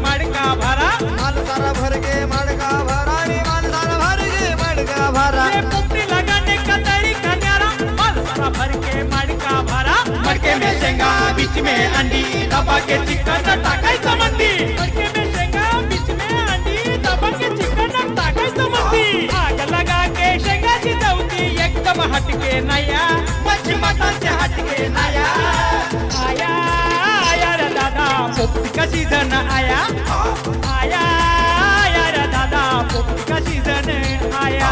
मडका भरा, माल सारा भर के मडका भरा रे माल सारा भर के मडका भरा ये पोपटी लगाने का तरीका न्यारा, माल सारा भर के मडका भरा, मडके में शेंगा बीच में अंडी दबा के चिकन टाकायचं मंदी, मडके में शेंगा बीच में अंडी दबा के चिकन टाकायचं मंदी, आग लगा के शेंगा शिजवती एकदम हटके नया, मच्छी मटन से हटके नया, आया आया रे दादा पोपटी का सीजन आया, आया आया रे दादा पोपटी का सीजन आया.